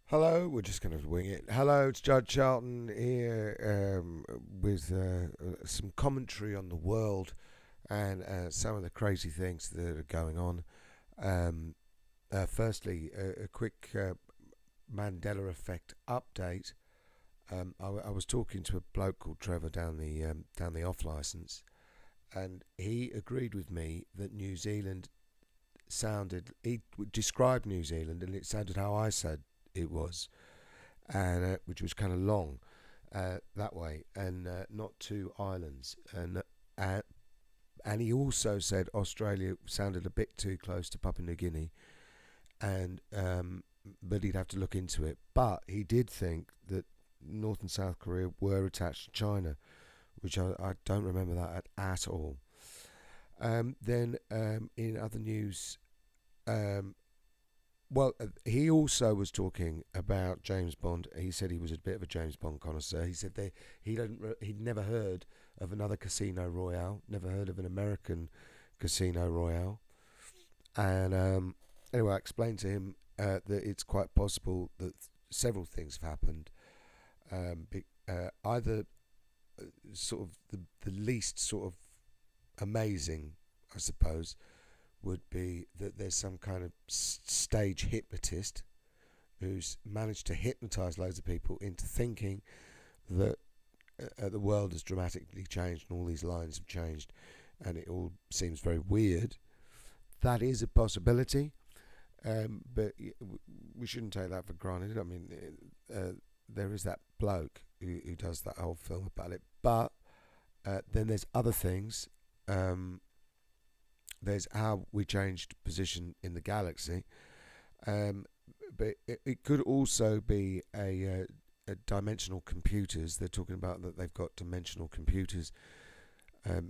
Hello, we're just going to wing it. Hello, it's Judge Charlton here with some commentary on the world and some of the crazy things that are going on. Um, Firstly, a quick Mandela Effect update. I was talking to a bloke called Trevor down the off license, and he agreed with me that New Zealand sounded. He described New Zealand, and it sounded how I said it was, and which was kind of long that way, and not two islands. Uh, and he also said Australia sounded a bit too close to Papua New Guinea, and but he'd have to look into it. But he did think that North and South Korea were attached to China, which I don't remember that at all. Then in other news, um, he also was talking about James Bond. He said he was a bit of a James Bond connoisseur. He said that he'd never heard of another Casino Royale, never heard of an American Casino Royale. And anyway, I explained to him that it's quite possible that several things have happened. Either sort of the least sort of amazing, I suppose, would be that there's some kind of stage hypnotist who's managed to hypnotize loads of people into thinking that the world has dramatically changed and all these lines have changed and it all seems very weird. That is a possibility, but we shouldn't take that for granted. I mean, there is that bloke who does that whole film about it, but then there's other things. There's how we changed position in the galaxy, um, but it could also be a dimensional computers. They're talking about that they've got dimensional computers.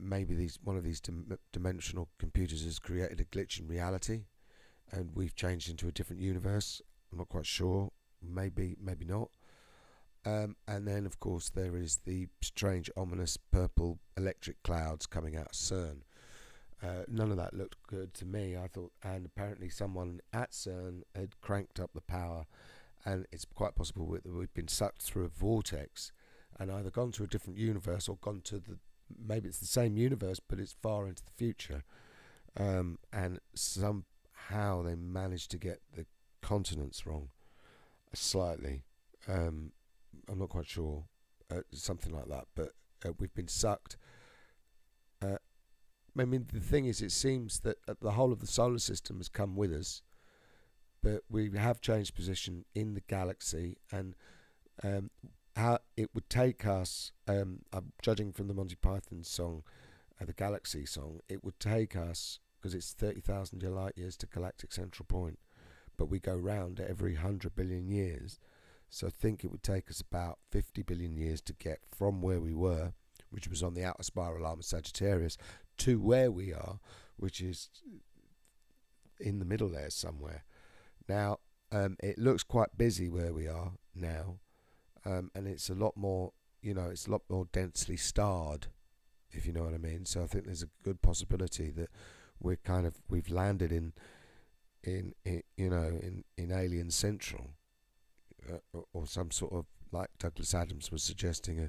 Maybe one of these dimensional computers has created a glitch in reality, and we've changed into a different universe. I'm not quite sure. Maybe, maybe not. And then, of course, there is the strange, ominous purple electric clouds coming out of CERN. None of that looked good to me. I thought, and apparently someone at CERN had cranked up the power, and it's quite possible that we've been sucked through a vortex and either gone to a different universe or gone to maybe it's the same universe, but it's far into the future. And somehow they managed to get the continents wrong slightly. I'm not quite sure, something like that. But we've been sucked. Uh, I mean, the thing is, it seems that the whole of the solar system has come with us, but we have changed position in the galaxy, and how it would take us, judging from the Monty Python song, the Galaxy song, it would take us, because it's 30,000 light years to galactic central point, but we go round every 100 billion years. So I think it would take us about 50 billion years to get from where we were, which was on the outer spiral arm of Sagittarius, to where we are, which is in the middle there somewhere. Now, it looks quite busy where we are now, and it's a lot more, it's a lot more densely starred, if you know what I mean. So I think there's a good possibility that we've landed in Alien Central, or some sort of, like Douglas Adams was suggesting,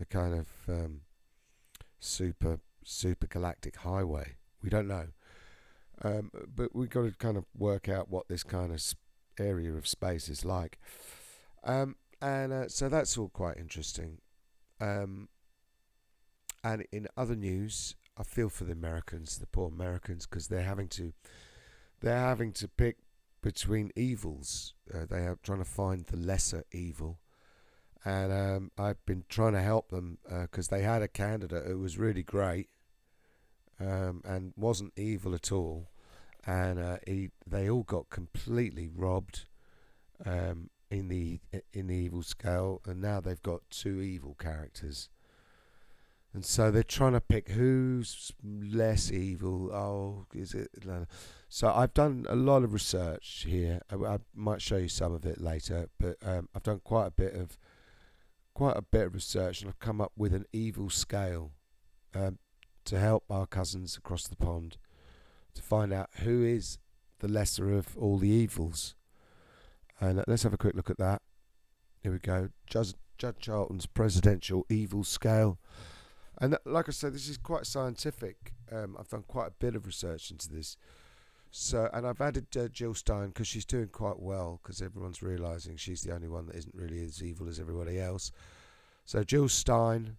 a kind of super galactic highway. We don't know, but we've got to kind of work out what this kind of area of space is like. And so that's all quite interesting. Um, and in other news, I feel for the Americans, the poor Americans, because they're having to pick between evils. They are trying to find the lesser evil, and I've been trying to help them because they had a candidate who was really great, and wasn't evil at all, and they all got completely robbed, in the evil scale, and now they've got two evil characters, and so they're trying to pick who's less evil. Oh, is it? So I've done a lot of research here. I might show you some of it later, but I've done quite a bit of research, and I've come up with an evil scale, um, to help our cousins across the pond to find out who is the lesser of all the evils. And let's have a quick look at that. Here we go. Judd Charlton's presidential evil scale. And like I said, this is quite scientific. I've done quite a bit of research into this. So, and I've added Jill Stein because she's doing quite well, because everyone's realising she's the only one that isn't really as evil as everybody else. So Jill Stein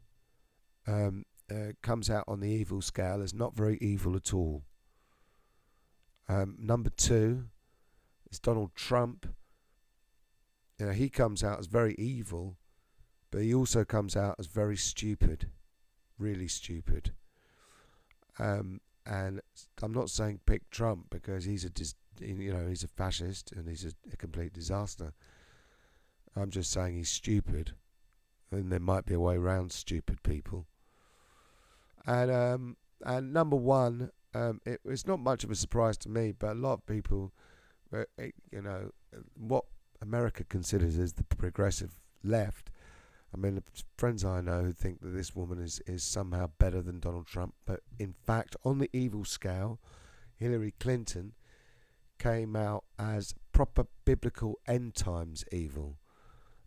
comes out on the evil scale as not very evil at all. Number 2 is Donald Trump. You know, he comes out as very evil, but he also comes out as very stupid, really stupid. And I'm not saying pick Trump because he's a fascist and he's a complete disaster. I'm just saying he's stupid, and there might be a way around stupid people. And number 1, it's not much of a surprise to me, but a lot of people, what America considers as the progressive left. I mean, the friends I know who think that this woman is somehow better than Donald Trump, but in fact, on the evil scale, Hillary Clinton came out as proper biblical end times evil,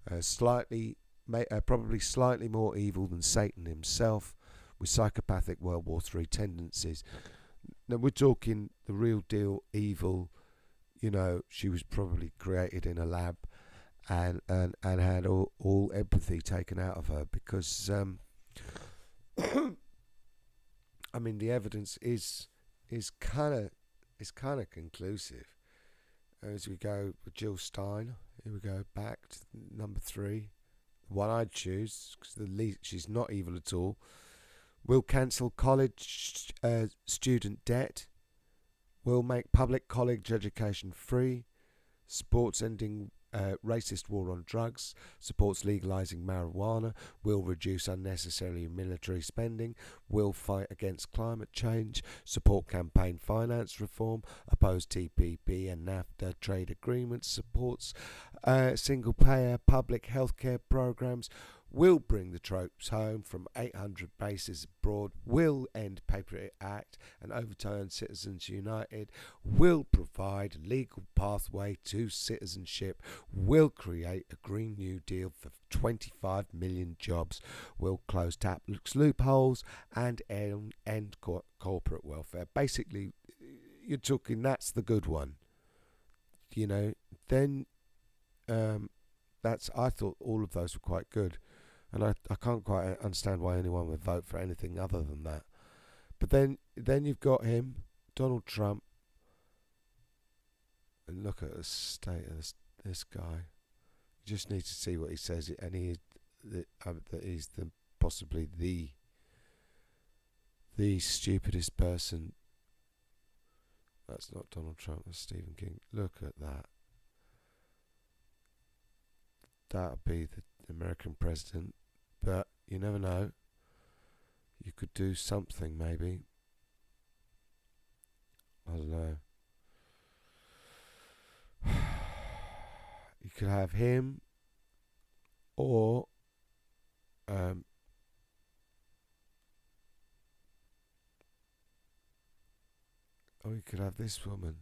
probably slightly more evil than Satan himself, with psychopathic World War III tendencies. Now we're talking the real deal evil. You know, she was probably created in a lab and had all empathy taken out of her, because I mean, the evidence is kind of conclusive. As we go with Jill Stein, here we go back to number 3, the one I'd choose because she's not evil at all. Will cancel college student debt. Will make public college education free. Supports ending racist war on drugs. Supports legalising marijuana. Will reduce unnecessary military spending. Will fight against climate change. Support campaign finance reform. Oppose TPP and NAFTA trade agreements. Supports single-payer public healthcare programs. Will bring the troops home from 800 bases abroad. Will end Patriot Act and overturn Citizens United. Will provide a legal pathway to citizenship. Will create a Green New Deal for 25 million jobs. Will close tax loopholes and end corporate welfare. Basically, you're talking that's the good one. You know, then I thought all of those were quite good. And I can't quite understand why anyone would vote for anything other than that. But then you've got him, Donald Trump. And look at the state of this guy. You just need to see what he says. And that he's possibly the stupidest person. That's not Donald Trump, that's Stephen King. Look at that. That would be the American president. But you never know. You could do something, maybe. I don't know. You could have him, or you could have this woman.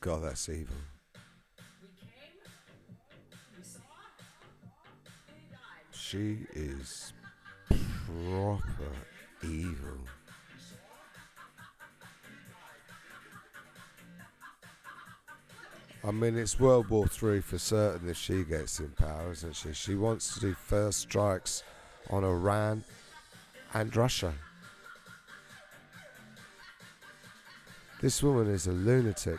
God, that's evil. She is proper evil. I mean, it's World War III for certain if she gets in power, isn't she? She wants to do first strikes on Iran and Russia. This woman is a lunatic.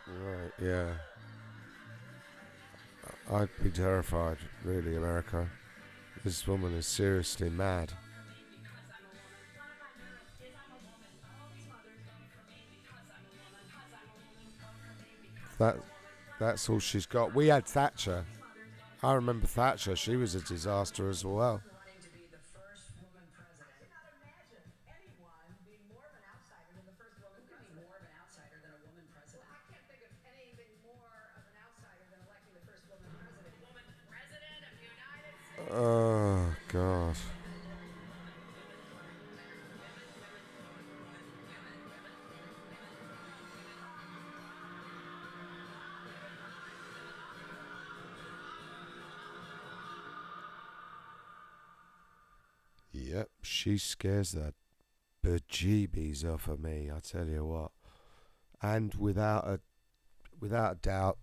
Right, yeah. I'd be terrified, really, America. This woman is seriously mad. That's all she's got. We had Thatcher. I remember Thatcher. She was a disaster as well. Wanting to be the first woman president. I cannot imagine anyone being more of an outsider than the first woman president. Who could be more of an outsider than a woman president? Well, I can't think of anything more of an outsider than electing the first woman president. Woman president of the United States. Oh God. Yep, she scares the bejeebies off of me. I tell you what. And without a doubt,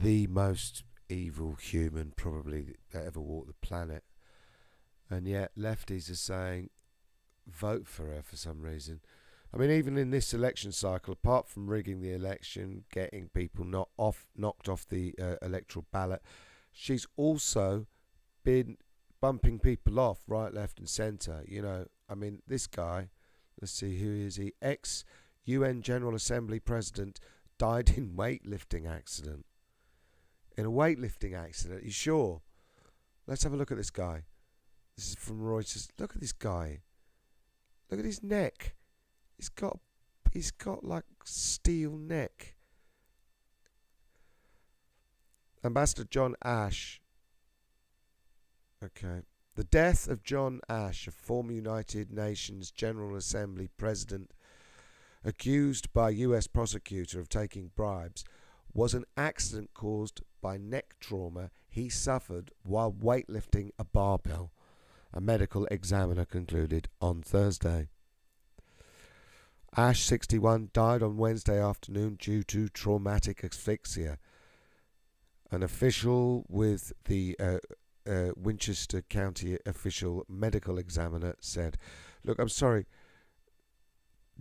the most evil human probably that ever walked the planet. And yet, lefties are saying vote for her for some reason. I mean, even in this election cycle, apart from rigging the election, getting people knocked off the electoral ballot, she's also been bumping people off right, left, and centre. You know, I mean, this guy. Let's see, who is he? Ex UN General Assembly President died in weightlifting accident. In a weightlifting accident, you sure? Let's have a look at this guy. This is from Reuters. Look at this guy. Look at his neck. He's got like steel neck. Ambassador John Ash. Okay. The death of John Ash, a former United Nations General Assembly president accused by US prosecutor of taking bribes, was an accident caused by neck trauma he suffered while weightlifting a barbell, a medical examiner concluded on Thursday. Ash, 61, died on Wednesday afternoon due to traumatic asphyxia. An official with the Winchester County official medical examiner said, "Look, I'm sorry.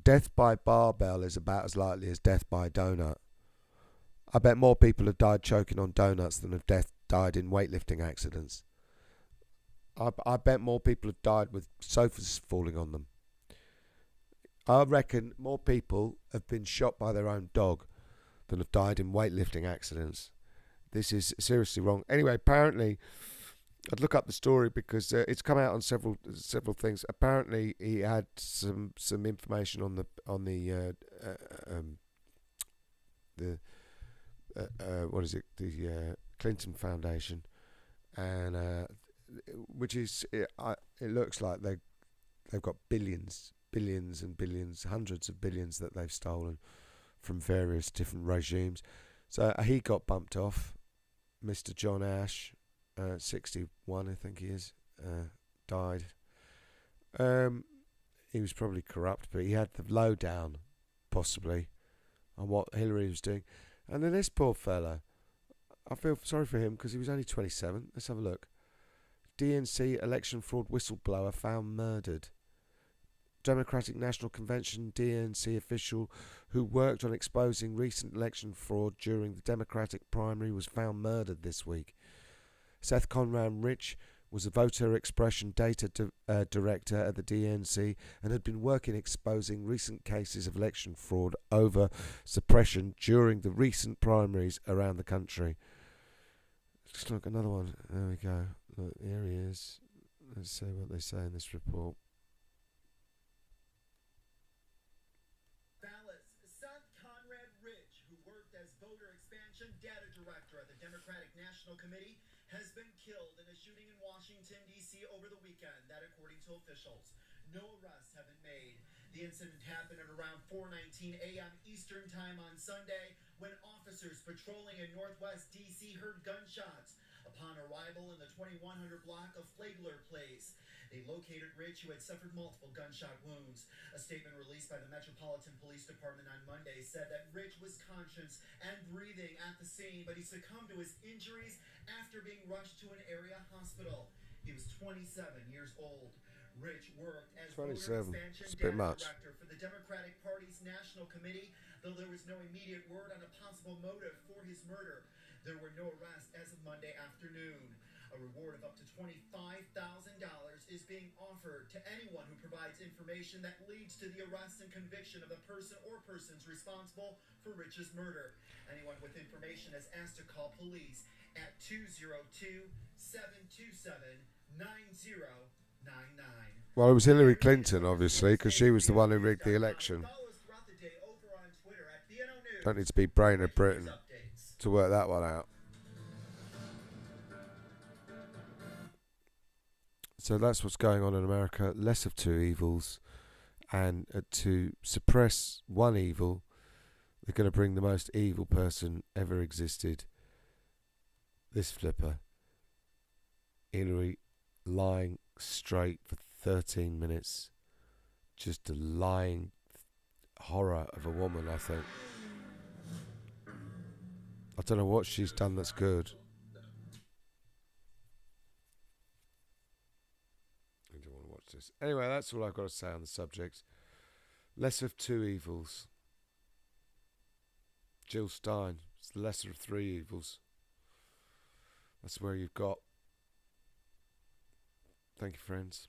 Death by barbell is about as likely as death by donut. I bet more people have died choking on donuts than have died in weightlifting accidents. I bet more people have died with sofas falling on them. I reckon more people have been shot by their own dog than have died in weightlifting accidents. This is seriously wrong." Anyway, apparently, I'd look up the story because it's come out on several things. Apparently, he had some information on the what is it, the Clinton Foundation, and which is it looks like they've got billions and billions, hundreds of billions that they've stolen from various different regimes. So he got bumped off. Mr. John Ash, 61, I think he is, died. He was probably corrupt, but he had the lowdown, possibly, on what Hillary was doing. And then this poor fella, I feel sorry for him because he was only 27. Let's have a look. DNC election fraud whistleblower found murdered. Democratic National Convention DNC official who worked on exposing recent election fraud during the Democratic primary was found murdered this week. Seth Conran Rich was a voter expression data director at the DNC and had been working exposing recent cases of election fraud over suppression during the recent primaries around the country. Just look, another one. There we go. Look, here he is. Let's see what they say in this report. Seth Conrad Rich, who worked as voter expansion data director at the Democratic National Committee, has been killed in a shooting in Washington, D.C. over the weekend, that according to officials. No arrests have been made. The incident happened at around 4:19 a.m. Eastern Time on Sunday when officers patrolling in northwest D.C. heard gunshots. Upon arrival in the 2100 block of Flagler Place, they located Rich, who had suffered multiple gunshot wounds. A statement released by the Metropolitan Police Department on Monday said that Rich was conscious and breathing at the scene, but he succumbed to his injuries after being rushed to an area hospital. He was 27 years old. Rich worked as voter 27. expansion It's a bit data much. director for the Democratic Party's National Committee, though there was no immediate word on a possible motive for his murder. There were no arrests as of Monday afternoon. A reward of up to $25,000 is being offered to anyone who provides information that leads to the arrest and conviction of the person or persons responsible for Rich's murder. Anyone with information is asked to call police at 202-727-9099. Well, it was Hillary Clinton, obviously, because she was the one who rigged the election. Don't need to be brain of Britain to work that one out. So that's what's going on in America. Less of two evils. And to suppress one evil, they're going to bring the most evil person ever existed. This flipper. Hillary lying straight for 13 minutes. Just a lying horror of a woman, I think. I don't know what she's done that's good. I don't want to watch this. Anyway, that's all I've got to say on the subject. Less of two evils. Jill Stein. It's the lesser of three evils. That's where you've got. Thank you, friends.